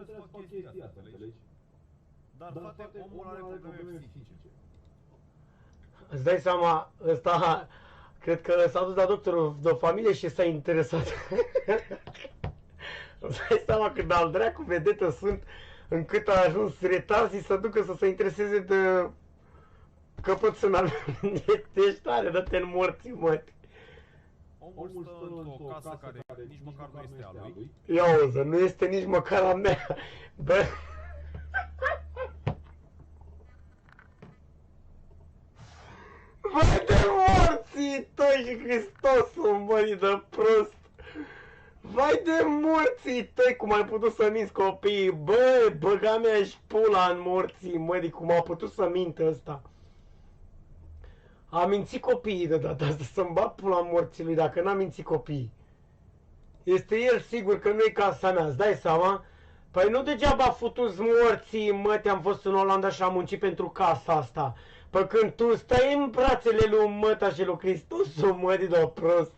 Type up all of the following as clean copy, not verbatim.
trebuie să fac chestia asta, înțelegi? Dar, frate, omul are probleme psihice. Îți dai seama, ăsta, cred că s-a dus la doctorul de o familie și s-a interesat. Îți dai seama cât de al dracu vedetă sunt, încât a ajuns retarzii să ducă să se intereseze de căpățânal. Ești tare, dă-te în morții, mă. Omul stă într-o casă care nici măcar nu este a lui. Ia auză, nu este nici măcar a mea. Bă. Vai de morții tăi și Hristosul, măi, de prost! Vai de morții tăi, cum ai putut să minți copiii? Bă, băga mea-și pula în morții, măi, cum a putut să mintă ăsta? A mințit copiii de data asta, să-mi bat pula în morții lui, dacă n-a mințit copiii. Este el sigur că nu-i casa mea, îți dai seama? Păi nu degeaba futu-ți morții, mă, te-am fost în Olanda și am muncit pentru casa asta. Păi când tu stai în brațele lui măta și lui Hristosul, mării de prost.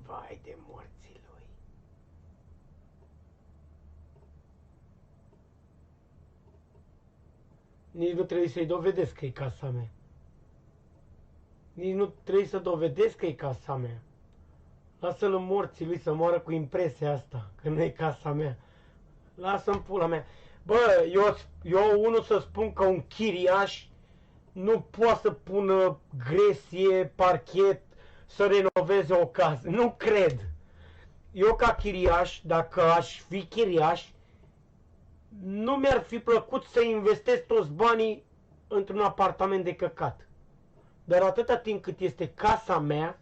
Vai de morții lui. Nici nu trebuie să-i dovedesc că e casa mea. Nici nu trebuie să dovedesc că e casa mea. Lasă-l în morții lui să moară cu impresia asta, că nu e casa mea. Lasă-mi pula mea. Bă, eu unul să spun că un chiriaș nu poate să pună gresie, parchet, să renoveze o casă. Nu cred. Eu ca chiriaș, dacă aș fi chiriaș, nu mi-ar fi plăcut să investesc toți banii într-un apartament de căcat. Dar atâta timp cât este casa mea,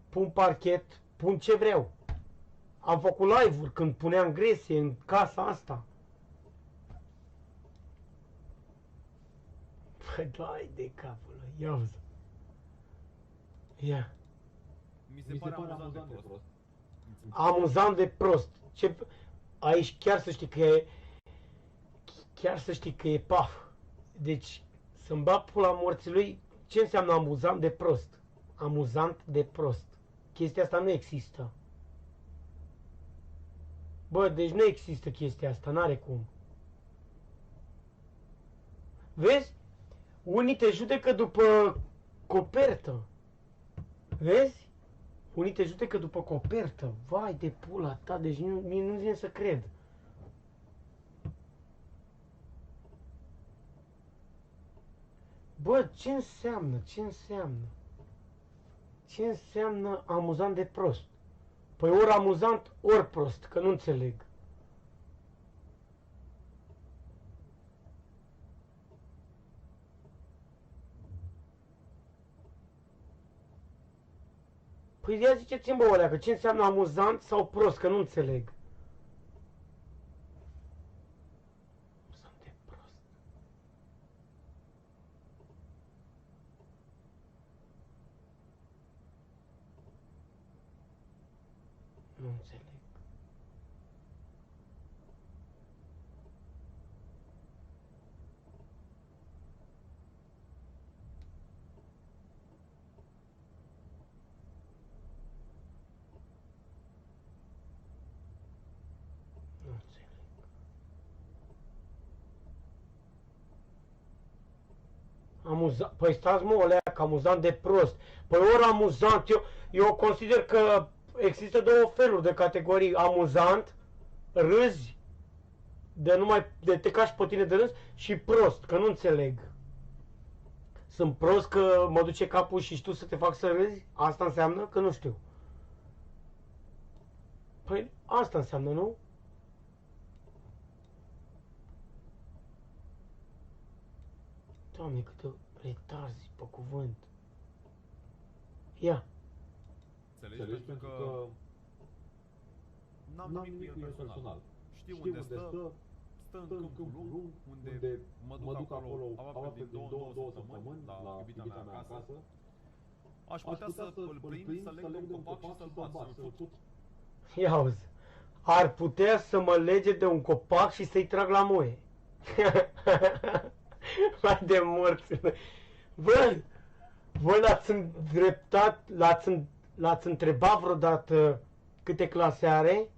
pun parchet, pun ce vreau. Am făcut live-uri când puneam gresie în casa asta. Păi, dai de capul lui, ia uzi. Ia. Mi se pare amuzant de prost. Amuzant de prost. Ce... Aici chiar să știi că e... Chiar să știi că e paf. Deci, să-mi bag pula morții lui, ce înseamnă amuzant de prost? Amuzant de prost. Chestia asta nu există. Bă, deci nu există chestia asta, n-are cum. Vezi? Unii te judecă după copertă. Vezi? Unii te judecă după copertă. Vai de pula ta, deci mie nu vine să cred. Bă, ce înseamnă? Ce înseamnă? Ce înseamnă amuzant de prost? Păi ori amuzant, ori prost, că nu înțeleg. Păi ia ziceți-mi, bă, oleacă, ce înseamnă amuzant sau prost, că nu înțeleg. Amuzant de prost. Nu înțeleg. Nu înțeleg. Amuzant. Păi stați, mă, oleacă, amuzant de prost. Păi ori amuzant, eu consider că există două feluri de categorii. Amuzant, râzi, de te cași pe tine de râs, și prost, că nu înțeleg. Sunt prost că mă duce capul și tu să te fac să râzi? Asta înseamnă? Că nu știu. Păi asta înseamnă, nu? Doamne, câte retarzi pe cuvânt. Ia. Înțelegi? Pentru că n-am nimic cu el personal. Știu unde stă, stă în câmpul lung, unde mă duc acolo aproape din două săptămâni la iubita mea acasă. Aș putea să îl prind, să leg de un copac și să-l bat, să-l fut. Ia auzi. Ar putea să mă lege de un copac și să-i trag la moie. Vai de morți. Bă, voi l-ați îndreptat, l-ați întrebat vreodată Câte clase are?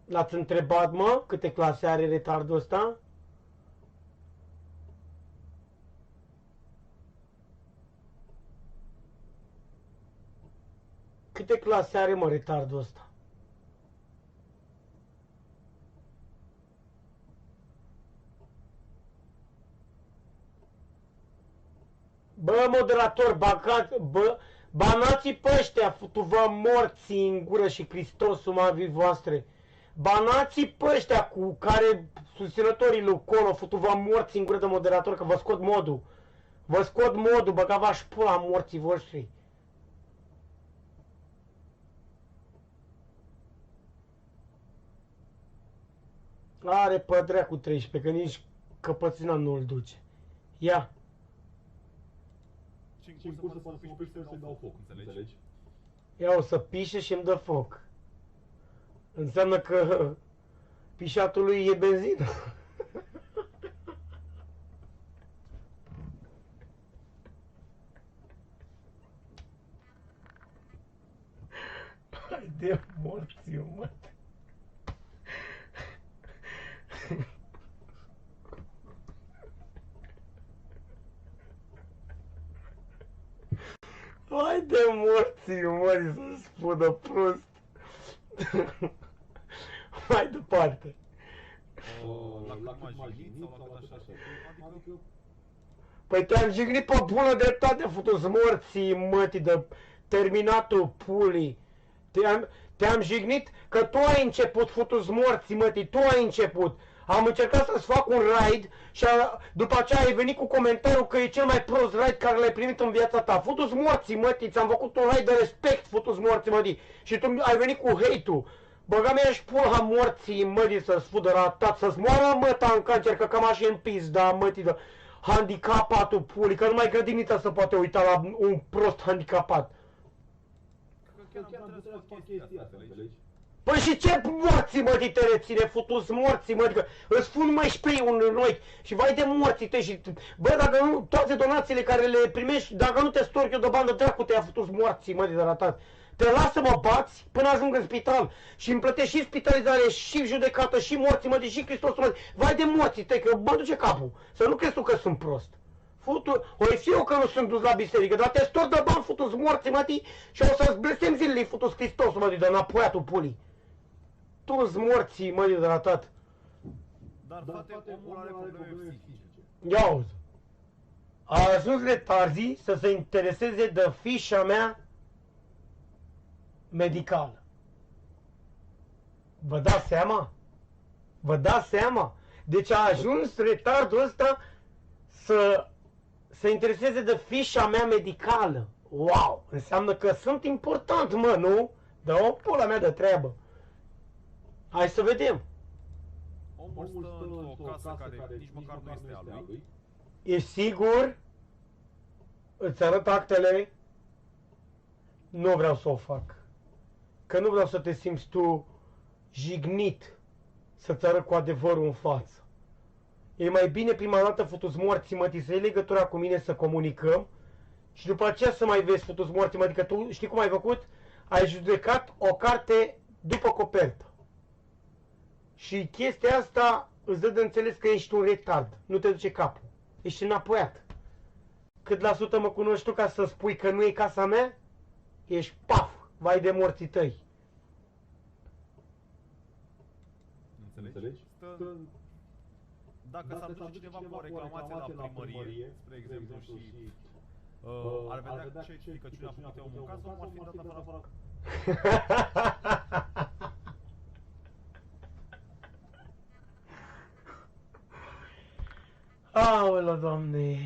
L-ați întrebat, mă, câte clase are retardul ăsta? Câte clase are, mă, retardul ăsta? Bă, moderator, banați-i pe ăștia, futu-vă morți în gură și Hristosul mavii voastre. Banați-i pe ăștia cu care susținătorii lui Cono, futu-vă morți în gură de moderator, că vă scot modul. Vă scot modul, băga-v-aș pula morții voștri. Are pe dracu 13, că nici căpățâna nu-l duce. Ia. Și în cursă poate să mă piși să-i dau foc, înțelegi? Ia o să pișe și îmi dă foc. Înseamnă că pișatul lui e benzină. Hai de morțiu, mă. Hai de morții, mări, să spună prost. Mai departe. La cât m-a jignit sau la cât așa? Adică... Păi te-am jignit pe bună dreptate, futu-ți morții, mătii, de terminatul pulii. Te-am jignit că tu ai început, futu-ți morții, mătii, tu ai început. Am încercat să-ți fac un raid și după aceea ai venit cu comentariul că e cel mai prost raid care l-ai primit în viața ta. Futu-ți morții, mătii, ți-am făcut un raid de respect, futu-ți morții, mătii. Și tu ai venit cu hate-ul. Băga mea și pula morții, mătii, să-ți fudă ratat, să-ți moară măta în cancer, că cam așa e în pizda, mătii, de handicapatul pulii, că numai grădinița se poate uita la un prost handicapat. Că chiar am putea să fac chestia asta, înțelegi? Păi și ce morții, mă, te reține, futu-ți morții, mă, că îți fund mai spray un noi și vai de morții tăi și, bă, dacă nu, toate donațiile care le primești, dacă nu te storc eu de bandă, dracu te-a futu-ți morții, mă, de ratat. Te las să mă bați până ajung în spital și îmi plătești și spitalizare, și judecată, și morții, mă, și Hristos, mă, vai de morții tăi, că mă duce capul, să nu crezi tu că sunt prost. Futu, oi fi eu că nu sunt dus la biserică, dar te storc de bani, futu-ți morții, mă, și o să-ți blestem zilele, futu-ți Hristos, mă, de înapoiatul pulii. Tu-ți morții, mă, de ratat. Dar, frate, omul are probleme psihice. Ia auzi. A ajuns retarzii să se intereseze de fișa mea medicală. Vă dați seama? Vă dați seama? Deci a ajuns retardul ăsta să se intereseze de fișa mea medicală. Wow! Înseamnă că sunt important, mă, nu? Dă o pula mea de treabă. Hai să vedem. Omul stă într-o casă care nici măcar nu este a lui. E sigur? Îți arăt actele? Nu vreau să o fac. Că nu vreau să te simți tu jignit să-ți arăt cu adevărul în față. E mai bine prima dată, futu-ți morții, mătii, să iei legătura cu mine, să comunicăm și după aceea să mai vezi, futu-ți morții, mătii, că tu știi cum ai făcut? Ai judecat o carte după copertă. Și chestia asta îți dă de înțeles că ești un retard, nu te duce capul. Ești înapoiat. Cât la sută mă cunoști tu ca să spui că nu e casa mea? Ești paf, vai de morții tăi. Înțelegi? Dacă s-ar duce cineva cu o reclamație la primărie, spre exemplu, și ar vedea ce stricăciune a făcut omul în caz, omul ar fi dat afară. Aoleu, Doamne!